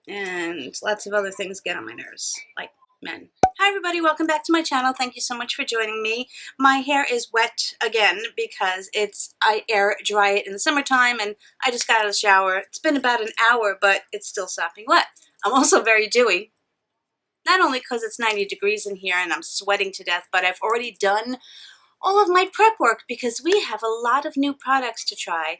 and lots of other things get on my nerves, like men. Hi everybody, welcome back to my channel. Thank you so much for joining me. My hair is wet again because I air dry it in the summertime, and I just got out of the shower. It's been about an hour, but it's still sopping wet. I'm also very dewy, not only because it's 90 degrees in here and I'm sweating to death, but I've already done all of my prep work because we have a lot of new products to try,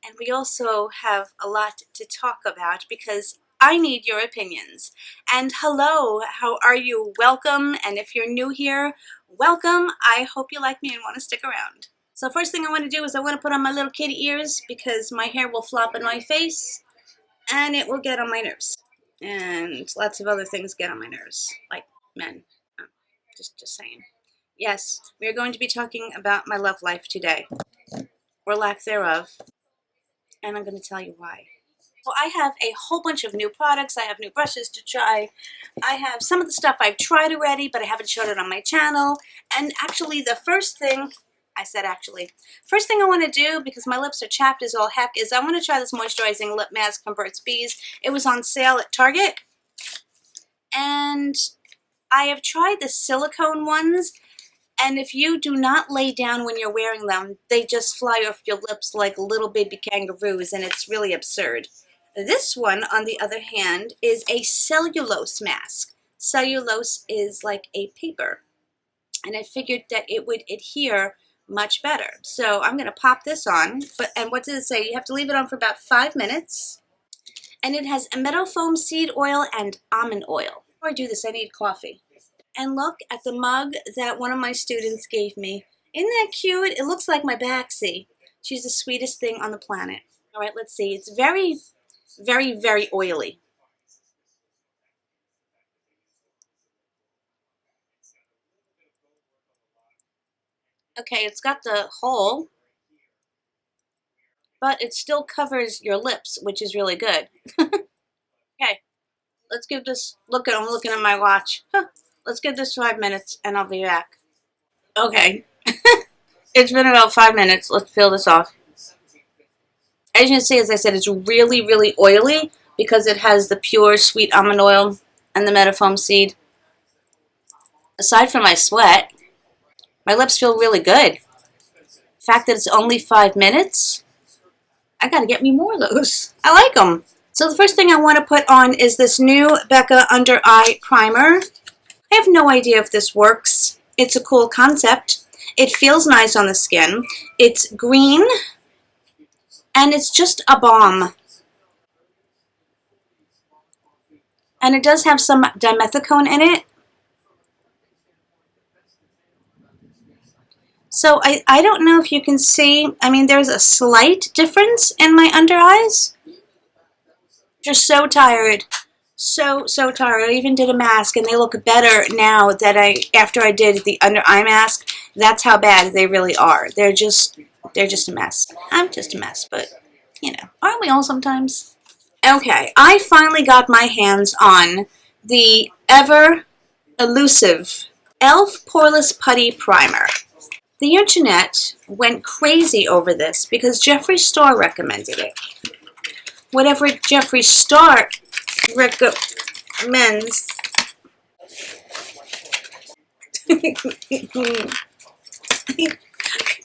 and we also have a lot to talk about because I need your opinions. And hello, how are you? Welcome, and if you're new here, welcome. I hope you like me and want to stick around. So first thing I want to do is I want to put on my little kitty ears because my hair will flop in my face and it will get on my nerves. And lots of other things get on my nerves, like men. Oh, just saying. Yes, we are going to be talking about my love life today, or lack thereof, and I'm going to tell you why. Well, I have a whole bunch of new products. I have new brushes to try. I have some of the stuff I've tried already, but I haven't shown it on my channel. And actually, first thing I want to do, because my lips are chapped as all heck, is I want to try this moisturizing lip mask from Burt's Bees. It was on sale at Target, and I have tried the silicone ones. And if you do not lay down when you're wearing them, they just fly off your lips like little baby kangaroos, and it's really absurd. This one, on the other hand, is a cellulose mask. Cellulose is like a paper, and I figured that it would adhere much better. So I'm going to pop this on, and what does it say? You have to leave it on for about 5 minutes, and it has meadow foam seed oil and almond oil. Before I do this, I need coffee. And look at the mug that one of my students gave me. Isn't that cute? It looks like my Baxy. She's the sweetest thing on the planet. All right, let's see. It's very, very, very oily. Okay, it's got the hole, but it still covers your lips, which is really good. Okay, let's give this, I'm looking at my watch. Let's give this 5 minutes and I'll be back. Okay, it's been about 5 minutes. Let's peel this off. As you can see, as I said, it's really, really oily because it has the pure sweet almond oil and the metafoam seed. Aside from my sweat, my lips feel really good. The fact that it's only 5 minutes, I gotta get me more of those. I like them. So the first thing I want to put on is this new Becca Under Eye Primer. I have no idea if this works. It's a cool concept. It feels nice on the skin. It's green, and it's just a balm. And it does have some dimethicone in it. So I don't know if you can see, I mean, there's a slight difference in my under eyes. Just so tired. So tired. I even did a mask and they look better now that after I did the under eye mask. That's how bad they really are. They're just a mess. I'm just a mess, but you know, aren't we all sometimes? Okay, I finally got my hands on the ever elusive e.l.f. Poreless Putty Primer. The internet went crazy over this because Jeffree Star recommended it. Whatever Jeffree Star recommends. I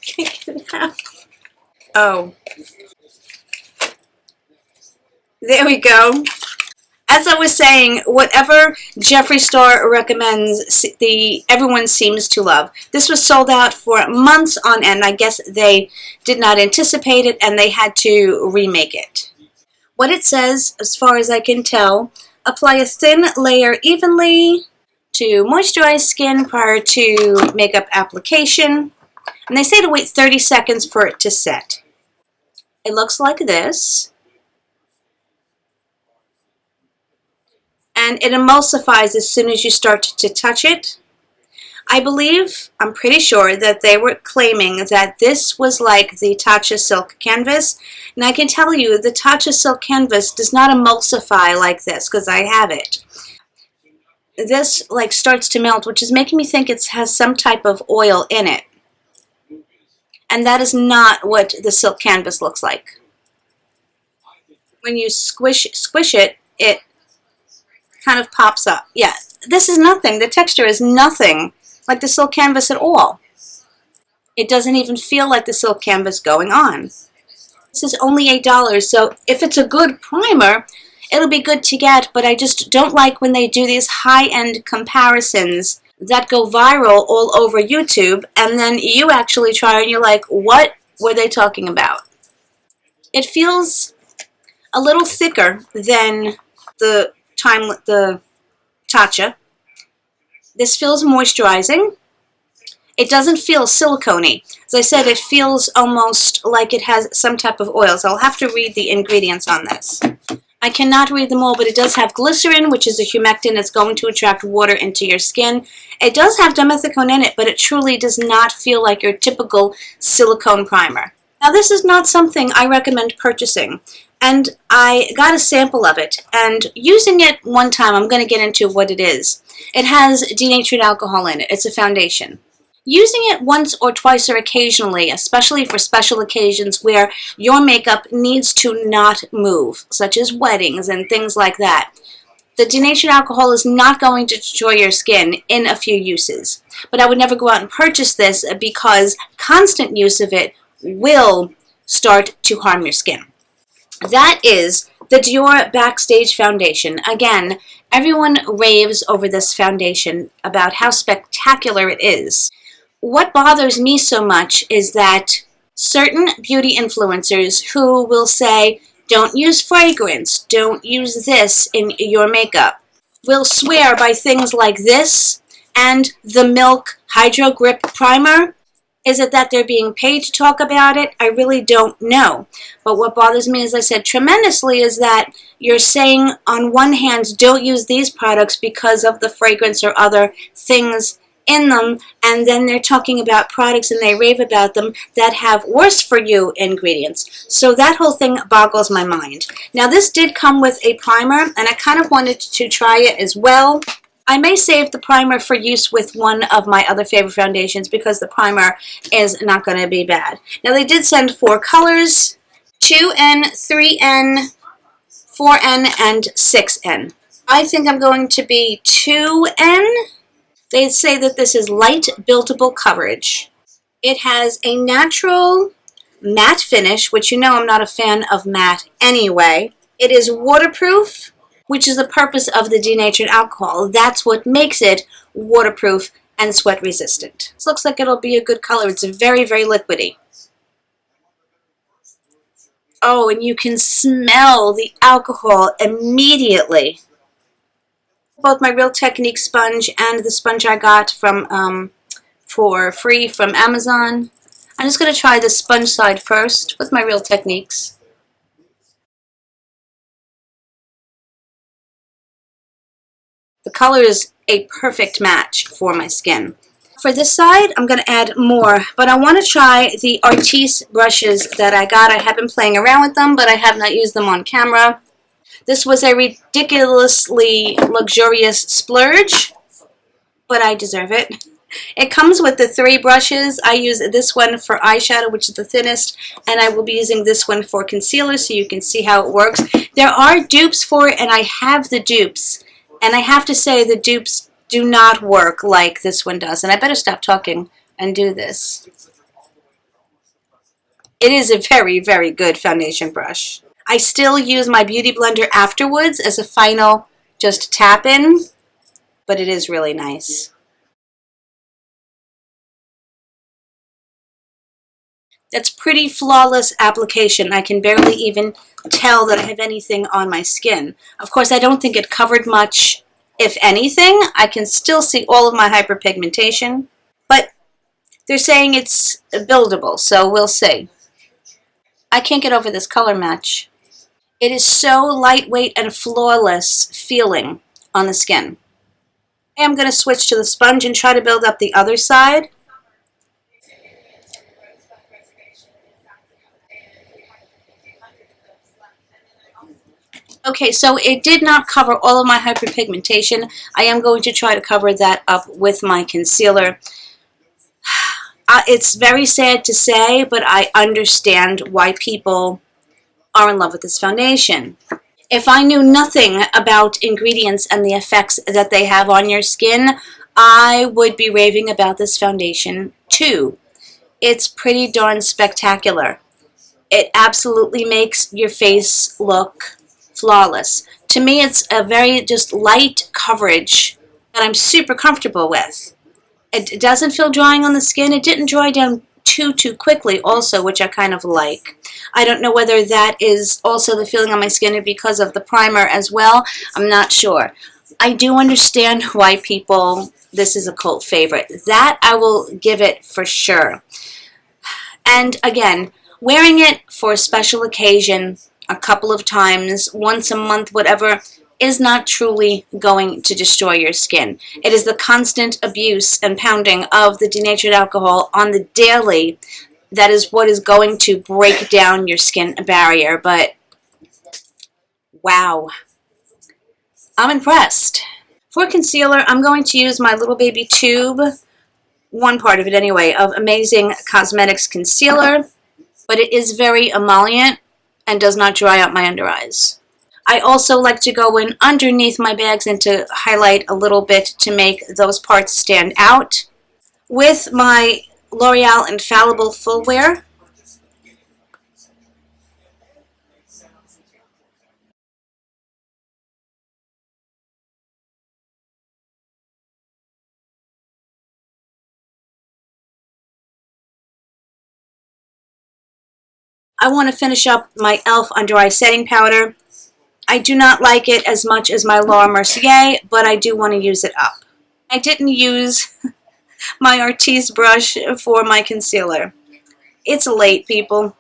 can't get it out. Oh. There we go. As I was saying, whatever Jeffree Star recommends, everyone seems to love. This was sold out for months on end. I guess they did not anticipate it and they had to remake it. What it says, as far as I can tell, apply a thin layer evenly to moisturize skin prior to makeup application. And they say to wait 30 seconds for it to set. It looks like this. And it emulsifies as soon as you start to touch it. I'm pretty sure that they were claiming that this was like the Tatcha Silk Canvas. And I can tell you, the Tatcha Silk Canvas does not emulsify like this, because I have it. This like starts to melt, which is making me think it has some type of oil in it. And that is not what the Silk Canvas looks like. When you squish it, it kind of pops up. Yeah, this is nothing. The texture is nothing like the silk canvas at all. It doesn't even feel like the silk canvas going on. This is only $8, so if it's a good primer, it'll be good to get, but I just don't like when they do these high-end comparisons that go viral all over YouTube, and then you actually try and you're like, what were they talking about? It feels a little thicker than the Tatcha. This feels moisturizing. It doesn't feel silicone-y. As I said, it feels almost like it has some type of oil, so I'll have to read the ingredients on this. I cannot read them all, but it does have glycerin, which is a humectant. It's going to attract water into your skin. It does have dimethicone in it, but it truly does not feel like your typical silicone primer. Now, this is not something I recommend purchasing, and I got a sample of it, and using it one time, I'm going to get into what it is. It has denatured alcohol in it. It's a foundation. Using it once or twice or occasionally, especially for special occasions where your makeup needs to not move, such as weddings and things like that, the denatured alcohol is not going to destroy your skin in a few uses. But I would never go out and purchase this because constant use of it will start to harm your skin. That is the Dior Backstage Foundation. Again, everyone raves over this foundation about how spectacular it is. What bothers me so much is that certain beauty influencers who will say, don't use fragrance, don't use this in your makeup, will swear by things like this and the Milk Hydro Grip Primer. Is it that they're being paid to talk about it? I really don't know. But what bothers me, as I said, tremendously, is that you're saying on one hand, don't use these products because of the fragrance or other things in them, and then they're talking about products and they rave about them that have worse for you ingredients. So that whole thing boggles my mind. Now, this did come with a primer, and I kind of wanted to try it as well. I may save the primer for use with one of my other favorite foundations because the primer is not going to be bad. Now, they did send 4 colors, 2N, 3N, 4N, and 6N. I think I'm going to be 2N. They say that this is light buildable coverage. It has a natural matte finish, which you know I'm not a fan of matte anyway. It is waterproof, which is the purpose of the denatured alcohol. That's what makes it waterproof and sweat resistant. This looks like it'll be a good color. It's very, very liquidy. Oh, and you can smell the alcohol immediately. Both my Real Technique sponge and the sponge I got from for free from Amazon. I'm just going to try the sponge side first with my Real Techniques. The color is a perfect match for my skin. For this side, I'm going to add more, but I want to try the Artis brushes that I got. I have been playing around with them, but I have not used them on camera. This was a ridiculously luxurious splurge, but I deserve it. It comes with the 3 brushes. I use this one for eyeshadow, which is the thinnest, and I will be using this one for concealer so you can see how it works. There are dupes for it, and I have the dupes, and I have to say the dupes do not work like this one does, and I better stop talking and do this. It is a very, very good foundation brush. I still use my Beauty Blender afterwards as a final just tap in, but it is really nice. That's pretty flawless application. I can barely even tell that I have anything on my skin. Of course, I don't think it covered much, if anything. I can still see all of my hyperpigmentation, but they're saying it's buildable, so we'll see. I can't get over this color match. It is so lightweight and flawless feeling on the skin. I'm going to switch to the sponge and try to build up the other side. Okay, so it did not cover all of my hyperpigmentation. I am going to try to cover that up with my concealer. It's very sad to say, but I understand why people are in love with this foundation. If I knew nothing about ingredients and the effects that they have on your skin, I would be raving about this foundation too. It's pretty darn spectacular. It absolutely makes your face look flawless. To me, it's a very just light coverage that I'm super comfortable with. It doesn't feel drying on the skin. It didn't dry down too quickly also, which I kind of like. I don't know whether that is also the feeling on my skin because of the primer as well. I'm not sure. I do understand why this is a cult favorite. That I will give it for sure. And again, wearing it for a special occasion a couple of times, once a month, whatever, is not truly going to destroy your skin. It is the constant abuse and pounding of the denatured alcohol on the daily that is what is going to break down your skin barrier. But wow, I'm impressed. For concealer, I'm going to use my little baby tube, one part of it anyway, of Amazing Cosmetics concealer, but it is very emollient and does not dry out my under eyes. I also like to go in underneath my bags and to highlight a little bit to make those parts stand out. With my L'Oreal Infallible Full Wear, I want to finish up my e.l.f. Under Eye Setting Powder. I do not like it as much as my Laura Mercier, but I do want to use it up. I didn't use my Artiste brush for my concealer. It's late, people.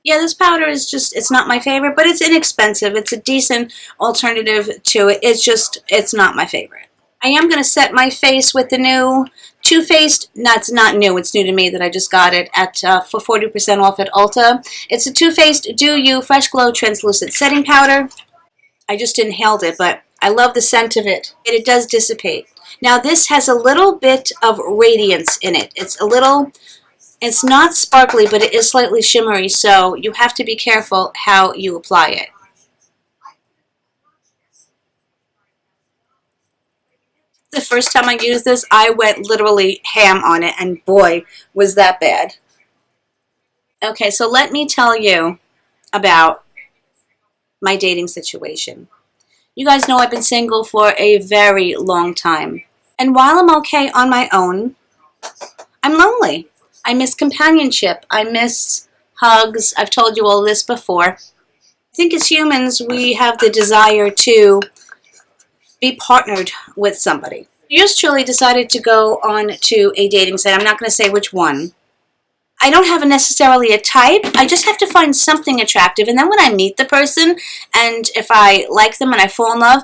Yeah, this powder is just, it's not my favorite, but it's inexpensive. It's a decent alternative to it. It's not my favorite. I am going to set my face with the new Too Faced, it's not new, it's new to me that I just got it at for 40% off at Ulta. It's a Too Faced Do You Fresh Glow Translucent Setting Powder. I just inhaled it, but I love the scent of it. It does dissipate. Now this has a little bit of radiance in it. It's not sparkly, but it is slightly shimmery, so you have to be careful how you apply it. The first time I used this, I went literally ham on it, and boy, was that bad. Okay, so let me tell you about my dating situation. You guys know I've been single for a very long time. And while I'm okay on my own, I'm lonely. I miss companionship. I miss hugs. I've told you all this before. I think as humans, we have the desire to be partnered with somebody. Yours truly decided to go on to a dating site. I'm not going to say which one. I don't have necessarily a type. I just have to find something attractive. And then when I meet the person, and if I like them and I fall in love,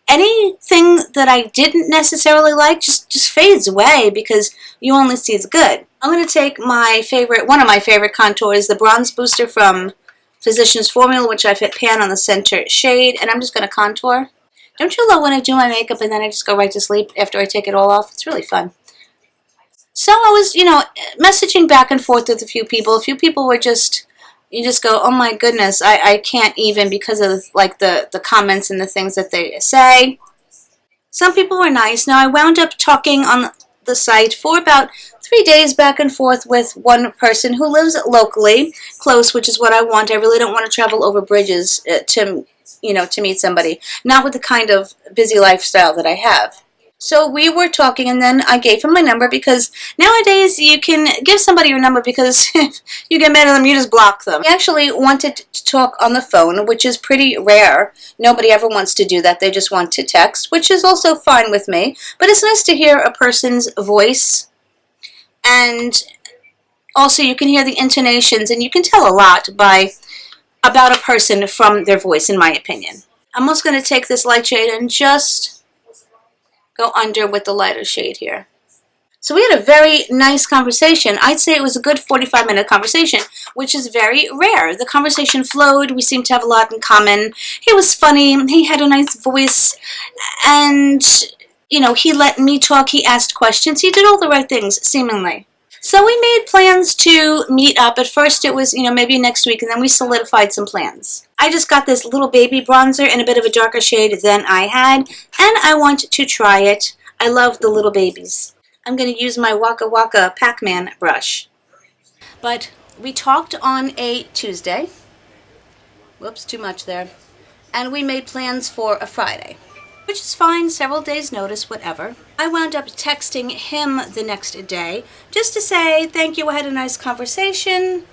anything that I didn't necessarily like just fades away because you only see the good. I'm going to take one of my favorite contours, the Bronze Booster from Physicians Formula, which I've hit pan on the center shade, and I'm just going to contour. Don't you love when I do my makeup and then I just go right to sleep after I take it all off? It's really fun. So I was, messaging back and forth with a few people. A few people were you just go, oh my goodness, I can't even because of like the comments and the things that they say. Some people were nice. Now I wound up talking on the site for about 3 days back and forth with one person who lives locally, close, which is what I want. I really don't want to travel over bridges to meet somebody. Not with the kind of busy lifestyle that I have. So we were talking, and then I gave him my number because nowadays you can give somebody your number because if you get mad at them, you just block them. He actually wanted to talk on the phone, which is pretty rare. Nobody ever wants to do that. They just want to text, which is also fine with me. But it's nice to hear a person's voice, and also you can hear the intonations, and you can tell a lot about a person from their voice, in my opinion. I'm also going to take this light shade and just go under with the lighter shade here. So we had a very nice conversation. I'd say it was a good 45-minute conversation, which is very rare. The conversation flowed. We seemed to have a lot in common. He was funny. He had a nice voice. And, he let me talk. He asked questions. He did all the right things, seemingly. So we made plans to meet up. At first it was, maybe next week, and then we solidified some plans. I just got this little baby bronzer in a bit of a darker shade than I had, and I want to try it. I love the little babies. I'm going to use my Waka Waka Pac-Man brush. But we talked on a Tuesday. Whoops, too much there. And we made plans for a Friday, which is fine, several days notice, whatever. I wound up texting him the next day just to say, thank you, I had a nice conversation.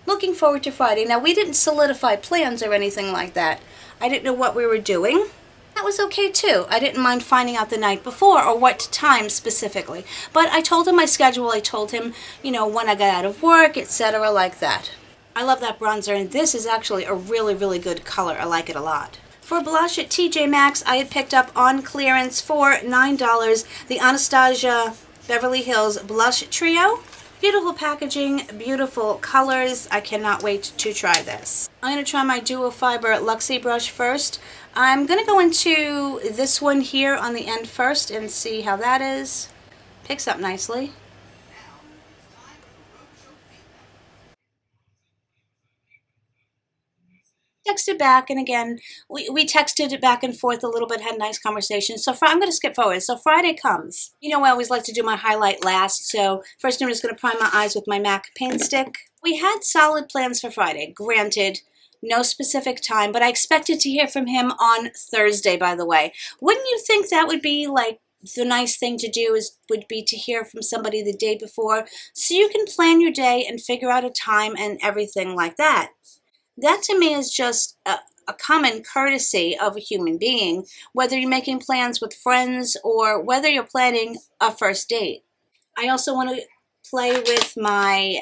Looking forward to Friday. Now, we didn't solidify plans or anything like that. I didn't know what we were doing. That was okay too. I didn't mind finding out the night before or what time specifically. But I told him my schedule. I told him, when I got out of work, etc. like that. I love that bronzer, and this is actually a really, really good color. I like it a lot. For blush at TJ Maxx, I had picked up on clearance for $9 the Anastasia Beverly Hills Blush Trio. Beautiful packaging, beautiful colors. I cannot wait to try this. I'm going to try my Duo Fiber Luxie brush first. I'm going to go into this one here on the end first and see how that is. Picks up nicely. Texted back, and again, we texted back and forth a little bit, had a nice conversation. So I'm going to skip forward. So Friday comes. I always like to do my highlight last. So first I'm just going to prime my eyes with my MAC paint stick. We had solid plans for Friday. Granted, no specific time, but I expected to hear from him on Thursday, by the way. Wouldn't you think that would be like the nice thing to do would be to hear from somebody the day before so you can plan your day and figure out a time and everything like that? That to me is just a common courtesy of a human being, whether you're making plans with friends or whether you're planning a first date. I also want to play with my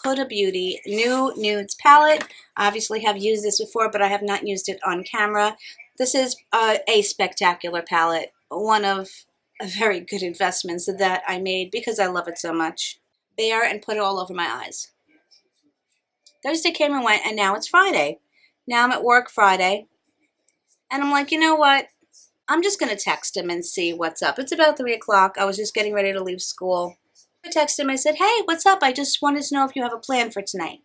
Huda Beauty New Nudes palette. I obviously have used this before, but I have not used it on camera. This is a spectacular palette, one of very good investments that I made because I love it so much. Bare and put it all over my eyes. Thursday came and went, and now it's Friday. Now I'm at work Friday, and I'm like, you know what? I'm just going to text him and see what's up. It's about 3 o'clock. I was just getting ready to leave school. I texted him. I said, hey, what's up? I just wanted to know if you have a plan for tonight.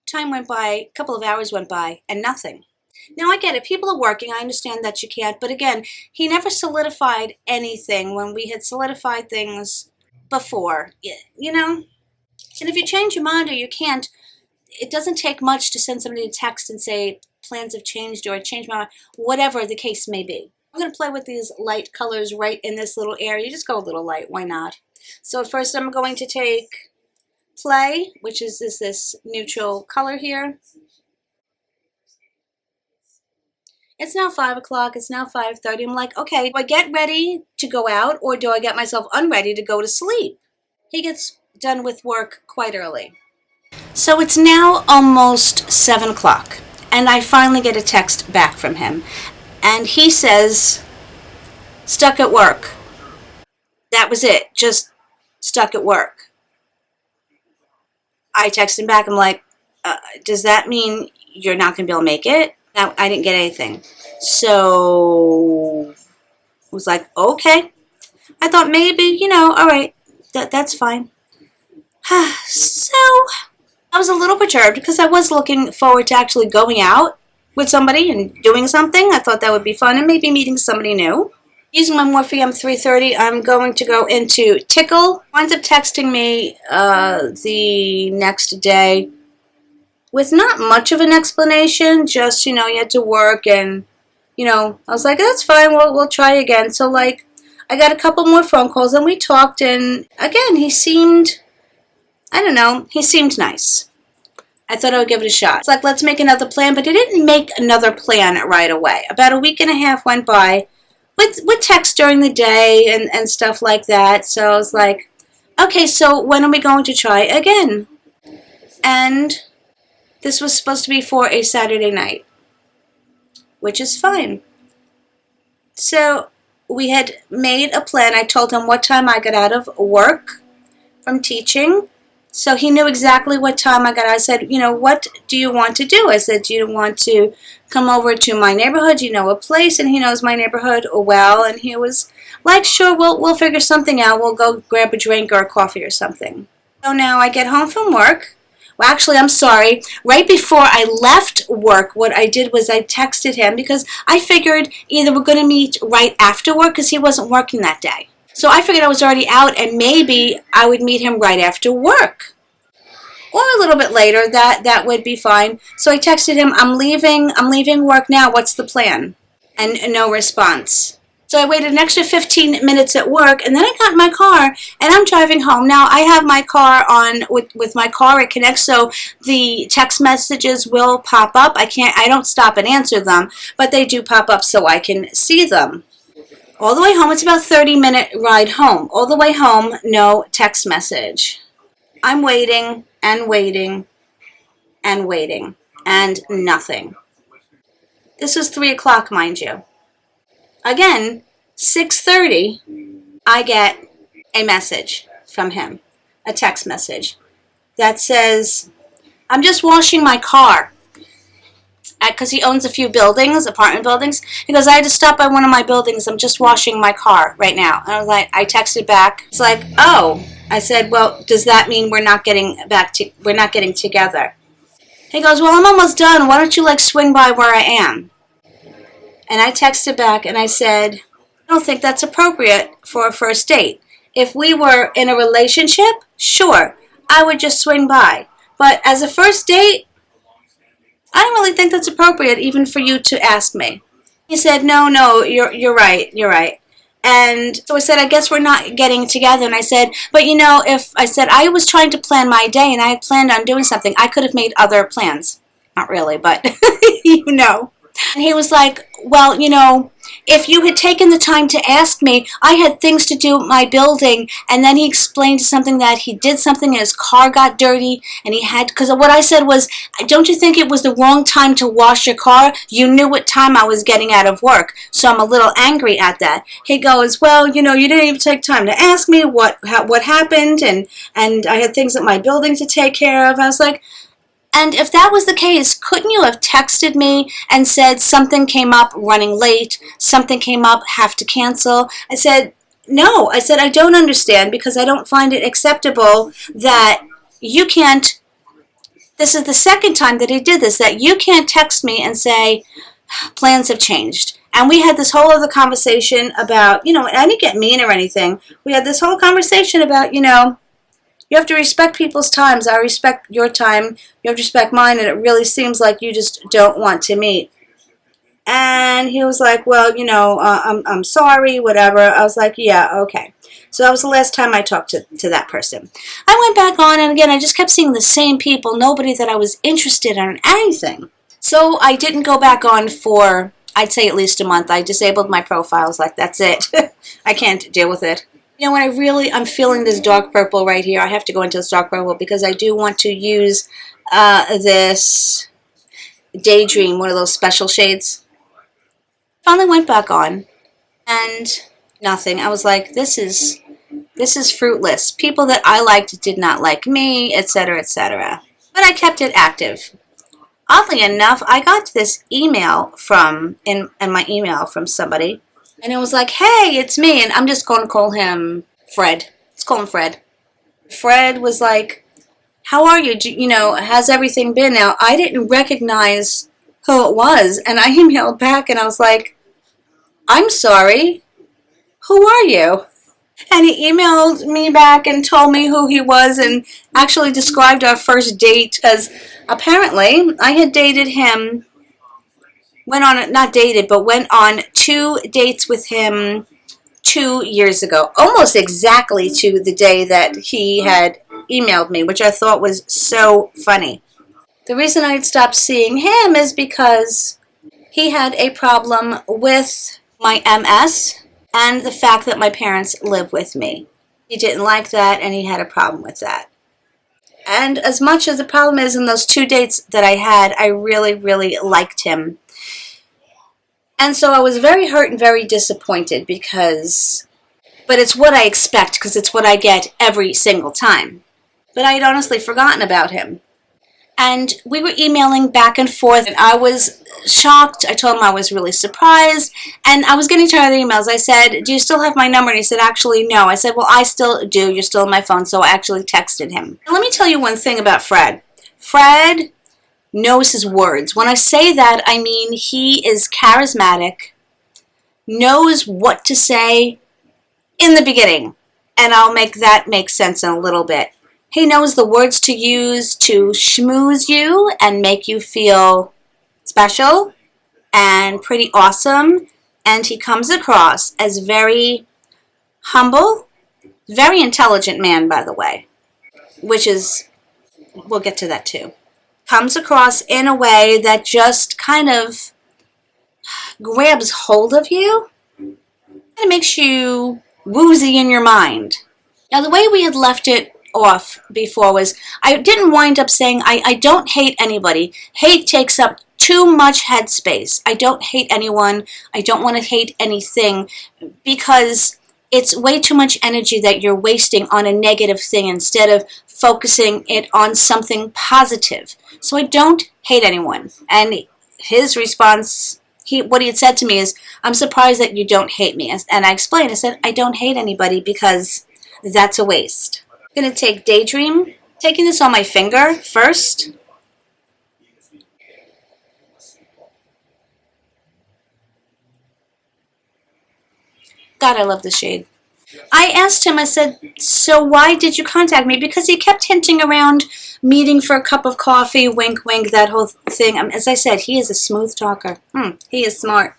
Time went by, a couple of hours went by, and nothing. Now, I get it. People are working. I understand that you can't. But again, he never solidified anything when we had solidified things before, And if you change your mind or you can't, it doesn't take much to send somebody a text and say plans have changed or I changed my mind, whatever the case may be. I'm going to play with these light colors right in this little area. Just go a little light, why not? So first I'm going to take Play, which is this neutral color here. It's now 5 o'clock, it's now 5:30. I'm like, okay, do I get ready to go out or do I get myself unready to go to sleep? He gets done with work quite early. So it's now almost 7 o'clock, and I finally get a text back from him. And he says, stuck at work. That was it, just stuck at work. I text him back, I'm like, does that mean you're not going to be able to make it? Now, I didn't get anything. So I was like, okay. I thought maybe, all right, that's fine. So I was a little perturbed because I was looking forward to actually going out with somebody and doing something. I thought that would be fun and maybe meeting somebody new. Using my Morphe M330, I'm going to go into Tickle. Winds up texting me the next day with not much of an explanation, just, you had to work and, I was like, that's fine, we'll try again. So, like, I got a couple more phone calls and we talked, and again, he seemed nice. I thought I would give it a shot. It's like, let's make another plan, but I didn't make another plan right away. About a week and a half went by with text during the day and stuff like that. So I was like, okay, so when are we going to try again? And this was supposed to be for a Saturday night, which is fine. So we had made a plan. I told him what time I got out of work from teaching, So he knew exactly what time I got. I said, you know, what do you want to do? I said, do you want to come over to my neighborhood? Do you know a place? And he knows my neighborhood well. And he was like, sure, we'll figure something out. We'll go grab a drink or a coffee or something. So now I get home from work. Well, actually, I'm sorry. Right before I left work, what I did was I texted him because I figured either we're going to meet right after work because he wasn't working that day. So I figured I was already out and maybe I would meet him right after work. Or a little bit later, that would be fine. So I texted him, I'm leaving work now, what's the plan? And no response. So I waited an extra 15 minutes at work, and then I got in my car, and I'm driving home. Now, I have my car on, with my car, it connects, so the text messages will pop up. I don't stop and answer them, but they do pop up so I can see them. All the way home, it's about a 30-minute ride home. All the way home, no text message. I'm waiting and waiting and waiting, and nothing. This was 3 o'clock, mind you. Again, 6:30, I get a message from him, a text message that says, I'm just washing my car. Because he owns a few buildings, apartment buildings. He goes, I had to stop by one of my buildings. I'm just washing my car right now. And I was like, I texted back. It's like, oh. I said, well, does that mean we're not getting together? He goes, well, I'm almost done. Why don't you swing by where I am? And I texted back and I said, I don't think that's appropriate for a first date. If we were in a relationship, sure, I would just swing by. But as a first date, I don't really think that's appropriate even for you to ask me. He said, no, you're right. And so I said, I guess we're not getting together. And I said, but I was trying to plan my day and I had planned on doing something. I could have made other plans. Not really, but And he was like, well, if you had taken the time to ask me, I had things to do at my building. And then he explained something that he did something and his car got dirty. And because what I said was, don't you think it was the wrong time to wash your car? You knew what time I was getting out of work. So I'm a little angry at that. He goes, well, you didn't even take time to ask me what happened. And I had things at my building to take care of. I was like, and if that was the case, couldn't you have texted me and said something came up, running late, something came up, have to cancel? I said, no. I said, I don't understand because I don't find it acceptable that you can't, this is the second time that he did this, that you can't text me and say, plans have changed. And we had this whole other conversation about, I didn't get mean or anything. We had this whole conversation about, you have to respect people's times. I respect your time. You have to respect mine. And it really seems like you just don't want to meet. And he was like, well, I'm sorry, whatever. I was like, yeah, okay. So that was the last time I talked to that person. I went back on, and again, I just kept seeing the same people, nobody that I was interested in anything. So I didn't go back on for, I'd say, at least a month. I disabled my profiles. That's it. I can't deal with it. When I'm feeling this dark purple right here, I have to go into this dark purple because I do want to use this Daydream, one of those special shades. Finally went back on, and nothing. I was like, this is fruitless. People that I liked did not like me, etc., etc. But I kept it active. Oddly enough, I got this email in my email from somebody. And it was like, hey, it's me. And I'm just going to call him Fred. Let's call him Fred. Fred was like, how are you? How's everything been? Now, I didn't recognize who it was. And I emailed back and I was like, I'm sorry. Who are you? And he emailed me back and told me who he was and actually described our first date because apparently I had dated him. Went on 2 dates with him 2 years ago, almost exactly to the day that he had emailed me, which I thought was so funny. The reason I had stopped seeing him is because he had a problem with my MS and the fact that my parents live with me. He didn't like that, and he had a problem with that. And as much as the problem is in those 2 dates that I had, I really, really liked him. And so I was very hurt and very disappointed but it's what I expect because it's what I get every single time. but I had honestly forgotten about him. And we were emailing back and forth, and I was shocked. I told him I was really surprised, and I was getting tired of the emails. I said, do you still have my number? And he said, actually, no. I said, well, I still do. You're still on my phone, so I actually texted him. Now, let me tell you one thing about Fred. Fred knows his words. When I say that, I mean he is charismatic, knows what to say in the beginning, and I'll make that make sense in a little bit. He knows the words to use to schmooze you and make you feel special and pretty awesome, and he comes across as very humble, very intelligent man, by the way, which is, we'll get to that too. Comes across in a way that just kind of grabs hold of you and it makes you woozy in your mind. Now, the way we had left it off before was, I didn't wind up saying, I don't hate anybody. Hate takes up too much headspace. I don't hate anyone. I don't want to hate anything, because it's way too much energy that you're wasting on a negative thing instead of focusing it on something positive. So I don't hate anyone. And his response, what he had said to me is, I'm surprised that you don't hate me. And I explained, I said, I don't hate anybody because that's a waste. I'm going to take Daydream, taking this on my finger first. God, I love the shade. I asked him, I said, so why did you contact me? Because he kept hinting around meeting for a cup of coffee, wink, wink, that whole thing. As I said, he is a smooth talker. He is smart.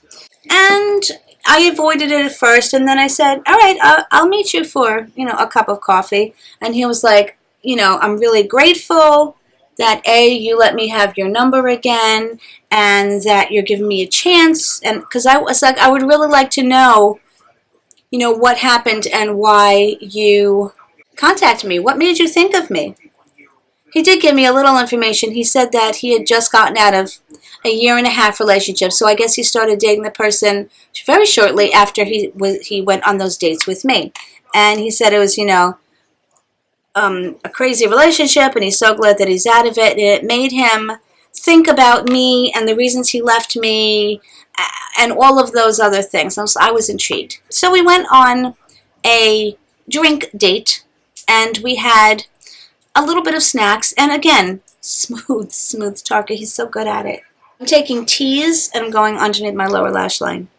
And I avoided it at first, and then I said, all right, I'll meet you for, a cup of coffee. And he was like, I'm really grateful that you let me have your number again, and that you're giving me a chance. And because I was like, I would really like to know, what happened and why you contacted me. What made you think of me? He did give me a little information. He said that he had just gotten out of a 1.5-year relationship, so I guess he started dating the person very shortly after he went on those dates with me. And he said it was, a crazy relationship, and he's so glad that he's out of it, and it made him think about me and the reasons he left me and all of those other things. I was intrigued. So we went on a drink date, and we had a little bit of snacks, and again, smooth talker. He's so good at it. I'm taking tease and I'm going underneath my lower lash line.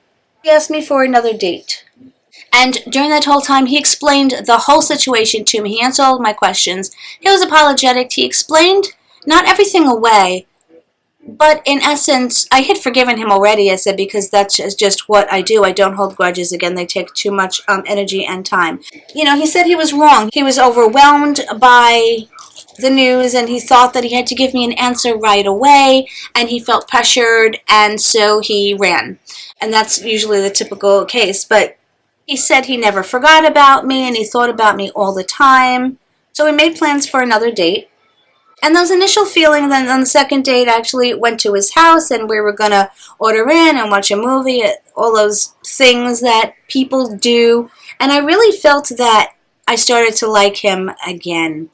He asked me for another date. And during that whole time, he explained the whole situation to me. He answered all of my questions. He was apologetic. He explained not everything away, but in essence, I had forgiven him already, I said, because that's just what I do. I don't hold grudges. Again, they take too much energy and time. He said he was wrong. He was overwhelmed by the news, and he thought that he had to give me an answer right away, and he felt pressured, and so he ran. And that's usually the typical case. But he said he never forgot about me, and he thought about me all the time. So we made plans for another date. And those initial feelings, then on the second date, I actually went to his house, and we were going to order in and watch a movie, all those things that people do. And I really felt that I started to like him again.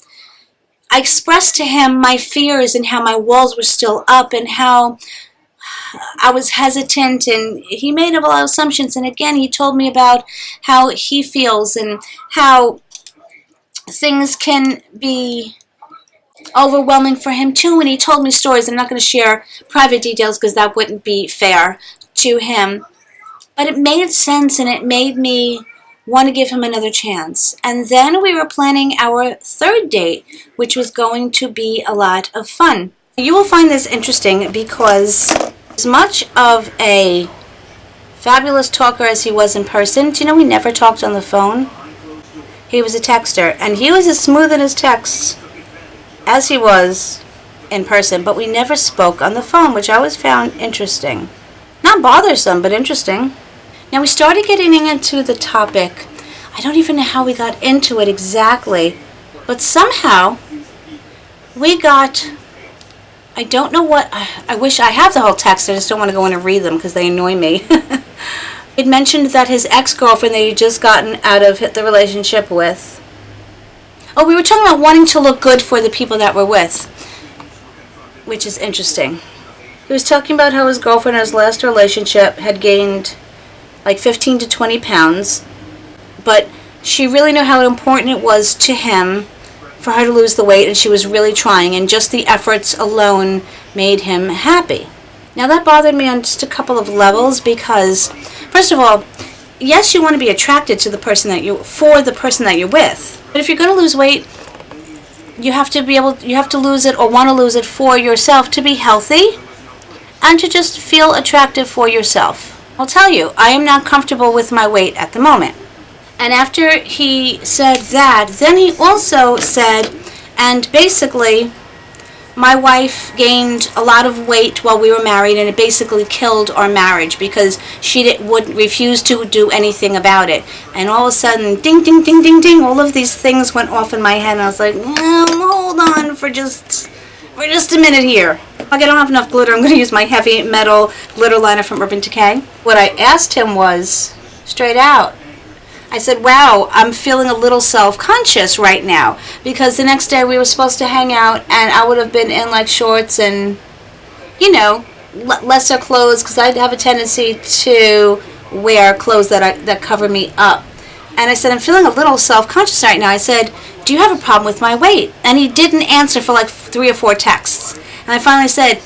I expressed to him my fears and how my walls were still up and how I was hesitant, and he made a lot of assumptions. And again, he told me about how he feels and how things can be overwhelming for him too, and he told me stories. I'm not going to share private details because that wouldn't be fair to him, but it made sense, and it made me want to give him another chance. And then we were planning our third date, which was going to be a lot of fun. You will find this interesting because as much of a fabulous talker as he was in person, do you know he never talked on the phone? He was a texter, and he was as smooth in his texts as he was in person, but we never spoke on the phone, which I always found interesting. Not bothersome, but interesting. Now we started getting into the topic. I don't even know how we got into it exactly, but somehow we got, I don't know what, I wish I have the whole text, I just don't want to go in and read them because they annoy me. It mentioned that his ex-girlfriend that he'd just gotten out of the relationship with. Oh, we were talking about wanting to look good for the people that we're with, which is interesting. He was talking about how his girlfriend in his last relationship had gained like 15 to 20 pounds, but she really knew how important it was to him for her to lose the weight, and she was really trying, and just the efforts alone made him happy. Now that bothered me on just a couple of levels because, first of all, yes, you want to be attracted to the person that the person that you're with. But if you're going to lose weight, you have to lose it or want to lose it for yourself to be healthy and to just feel attractive for yourself. I'll tell you, I am not comfortable with my weight at the moment. And after he said that, then he also said, and basically, my wife gained a lot of weight while we were married, and it basically killed our marriage because she would refuse to do anything about it. And all of a sudden, ding, ding, ding, ding, ding, all of these things went off in my head, and I was like, hold on for just a minute here. Like, I don't have enough glitter. I'm going to use my heavy metal glitter liner from Urban Decay. What I asked him was, straight out, I said, wow, I'm feeling a little self-conscious right now because the next day we were supposed to hang out and I would have been in like shorts and, you know, lesser clothes because I have a tendency to wear clothes that cover me up. And I said, I'm feeling a little self-conscious right now. I said, do you have a problem with my weight? And he didn't answer for like 3 or 4 texts. And I finally said,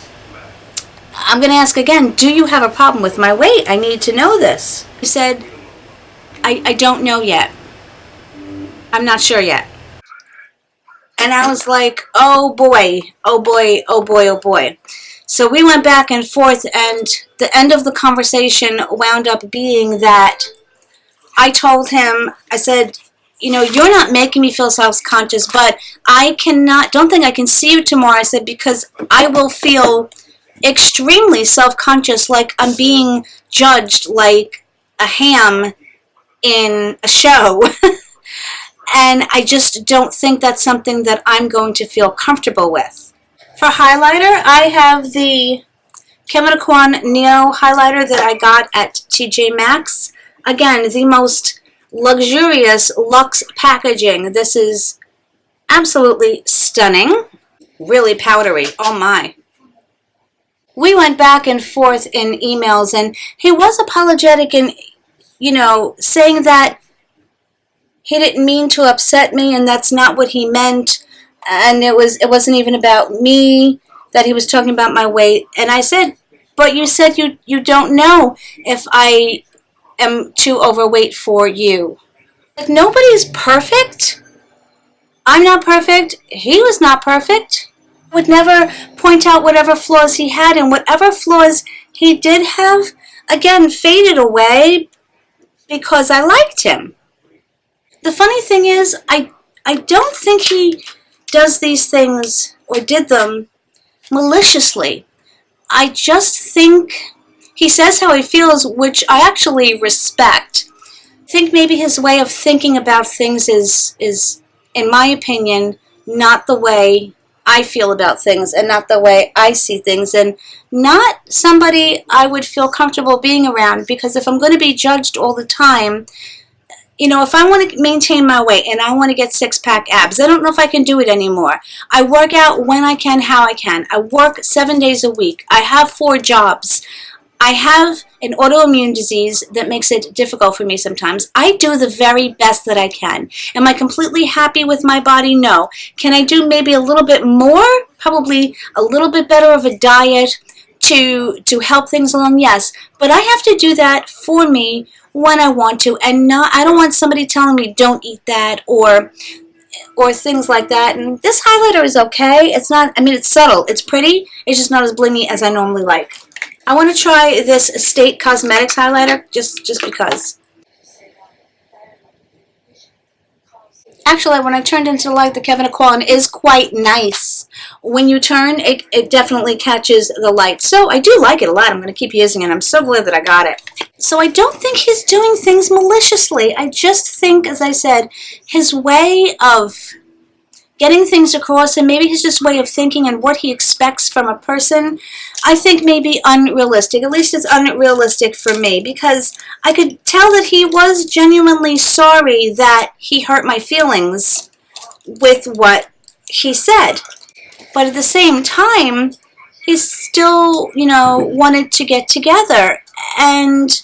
I'm going to ask again, do you have a problem with my weight? I need to know this. He said, I don't know yet. I'm not sure yet. And I was like, oh boy, oh boy, oh boy, oh boy. So we went back and forth, and the end of the conversation wound up being that I told him, I said, you know, you're not making me feel self-conscious, but don't think I can see you tomorrow. I said, because I will feel extremely self-conscious, like I'm being judged like a ham in a show. And I just don't think that's something that I'm going to feel comfortable with. For highlighter, I have the Kevyn Aucoin Neo highlighter that I got at TJ Maxx. Again, the most luxurious luxe packaging. This is absolutely stunning. Really powdery. Oh my. We went back and forth in emails, and he was apologetic and, you know, saying that he didn't mean to upset me and that's not what he meant, and it wasn't even about me, that he was talking about my weight. And I said, but you said you don't know if I am too overweight for you. Like, nobody's perfect. I'm not perfect. He was not perfect. I would never point out whatever flaws he had, and whatever flaws he did have, again, faded away because I liked him. The funny thing is, I don't think he does these things or did them maliciously. I just think he says how he feels, which I actually respect. I think maybe his way of thinking about things is, in my opinion, not the way I feel about things and not the way I see things, and not somebody I would feel comfortable being around, because if I'm going to be judged all the time, you know, if I want to maintain my weight and I want to get six-pack abs, I don't know if I can do it anymore. I work out when I can, how I can. I work 7 days a week. I have 4 jobs. I have an autoimmune disease that makes it difficult for me sometimes. I do the very best that I can. Am I completely happy with my body? No. Can I do maybe a little bit more? Probably a little bit better of a diet to help things along? Yes. But I have to do that for me when I want to, and I don't want somebody telling me don't eat that or things like that. And this highlighter is okay. It's not, I mean, it's subtle. It's pretty. It's just not as blingy as I normally like. I want to try this State Cosmetics highlighter just because. Actually, when I turned into the light, the Kevyn Aucoin is quite nice. When you turn, it definitely catches the light. So I do like it a lot. I'm going to keep using it. I'm so glad that I got it. So I don't think he's doing things maliciously. I just think, as I said, his way of getting things across, and maybe his just way of thinking and what he expects from a person, I think may be unrealistic. At least it's unrealistic for me, because I could tell that he was genuinely sorry that he hurt my feelings with what he said. But at the same time, he still, you know, wanted to get together. And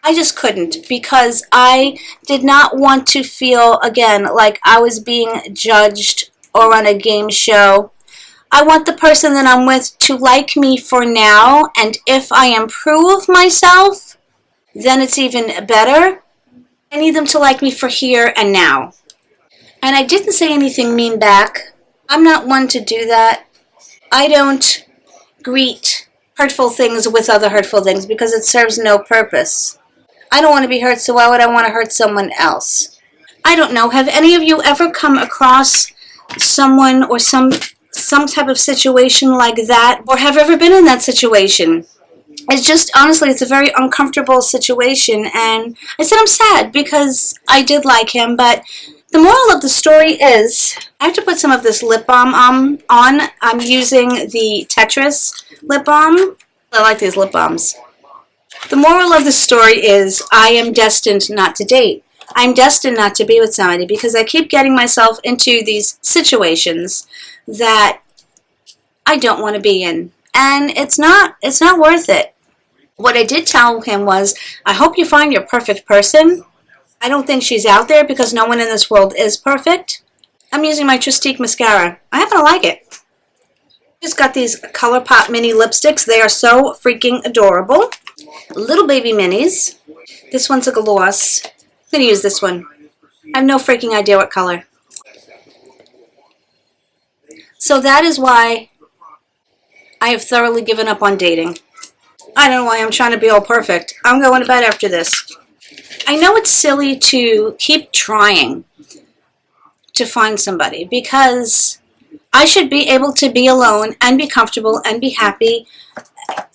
I just couldn't, because I did not want to feel, again, like I was being judged or on a game show. I want the person that I'm with to like me for now, and if I improve myself, then it's even better. I need them to like me for here and now. And I didn't say anything mean back. I'm not one to do that. I don't greet hurtful things with other hurtful things because it serves no purpose. I don't want to be hurt, so why would I want to hurt someone else? I don't know. Have any of you ever come across someone or some type of situation like that, or have ever been in that situation? It's just, honestly, it's a very uncomfortable situation, and I said I'm sad because I did like him, but the moral of the story is I have to put some of this lip balm on. I'm using the Tetris lip balm. I like these lip balms. The moral of the story is I am destined not to date. I'm destined not to be with somebody because I keep getting myself into these situations that I don't want to be in. And it's not worth it. What I did tell him was, I hope you find your perfect person. I don't think she's out there because no one in this world is perfect. I'm using my Stitchfix mascara. I happen to like it. Just got these ColourPop mini lipsticks. They are so freaking adorable. Little baby minis. This one's a gloss. I'm going to use this one. I have no freaking idea what color. So that is why I have thoroughly given up on dating. I don't know why I'm trying to be all perfect. I'm going to bed after this. I know it's silly to keep trying to find somebody because I should be able to be alone and be comfortable and be happy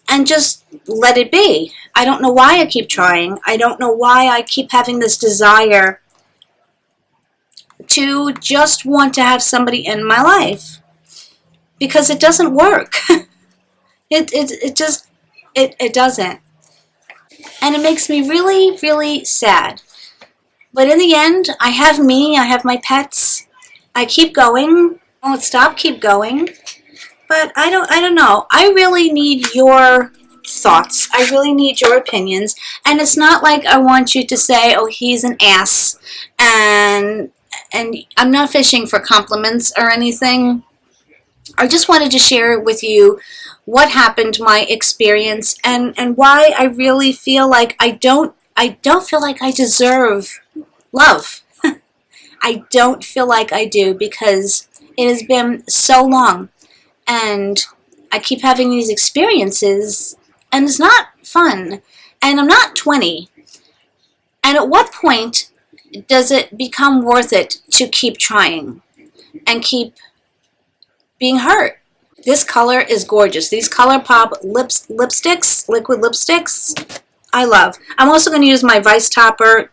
and just let it be. I don't know why I keep trying. I don't know why I keep having this desire to just want to have somebody in my life, because it doesn't work. It doesn't. And it makes me really, really sad. But in the end, I have me, I have my pets. I keep going. I won't stop, keep going. But I don't know. I really need your thoughts. I really need your opinions. And it's not like I want you to say, oh, he's an ass. And I'm not fishing for compliments or anything. I just wanted to share with you what happened, my experience, and why I really feel like I don't feel like I deserve love. I don't feel like I do, because it has been so long and I keep having these experiences and it's not fun, and I'm not 20. And at what point does it become worth it to keep trying and keep being hurt? This color is gorgeous. These ColourPop lipsticks, liquid lipsticks, I love. I'm also going to use my Vice Topper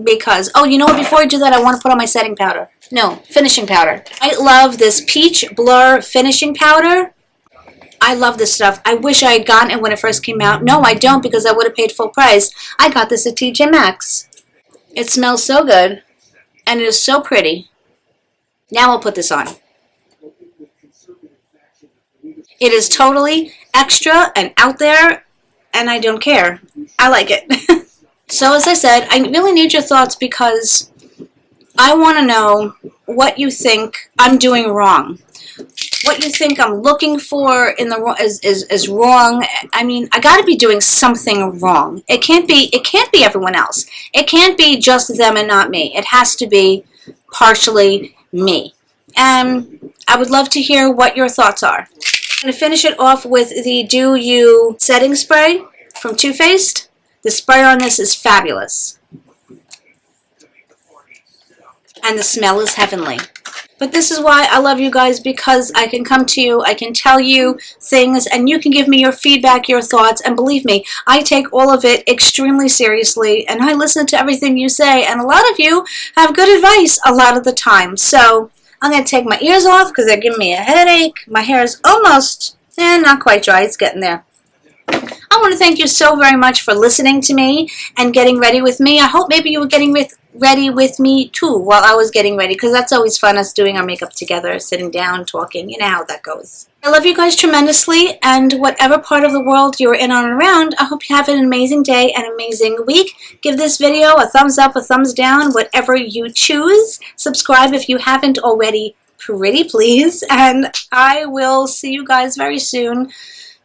because, oh, you know what? Before I do that, I want to put on my setting powder. No, finishing powder. I love this Peach Blur finishing powder. I love this stuff. I wish I had gotten it when it first came out. No, I don't, because I would have paid full price. I got this at TJ Maxx. It smells so good, and it is so pretty. Now I'll put this on. It is totally extra and out there, and I don't care. I like it. So as I said, I really need your thoughts because I want to know what you think I'm doing wrong. What you think I'm looking for in the is wrong. I mean, I got to be doing something wrong. It can't be everyone else. It can't be just them and not me. It has to be partially me. And I would love to hear what your thoughts are. I'm going to finish it off with the Do You setting spray from Too Faced. The spray on this is fabulous. And the smell is heavenly. But this is why I love you guys, because I can come to you, I can tell you things, and you can give me your feedback, your thoughts, and believe me, I take all of it extremely seriously, and I listen to everything you say, and a lot of you have good advice a lot of the time. So I'm going to take my ears off because they're giving me a headache. My hair is almost, not quite dry, it's getting there. I want to thank you so very much for listening to me and getting ready with me. I hope maybe you were getting ready with me too while I was getting ready, because that's always fun, us doing our makeup together, sitting down, talking. You know how that goes. I love you guys tremendously, and whatever part of the world you're in on and around, I hope you have an amazing day and amazing week. Give this video a thumbs up, a thumbs down, whatever you choose. Subscribe if you haven't already, pretty please, and I will see you guys very soon.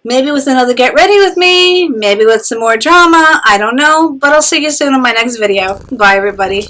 Maybe with another Get Ready With Me, maybe with some more drama, I don't know, but I'll see you soon in my next video. Bye, everybody.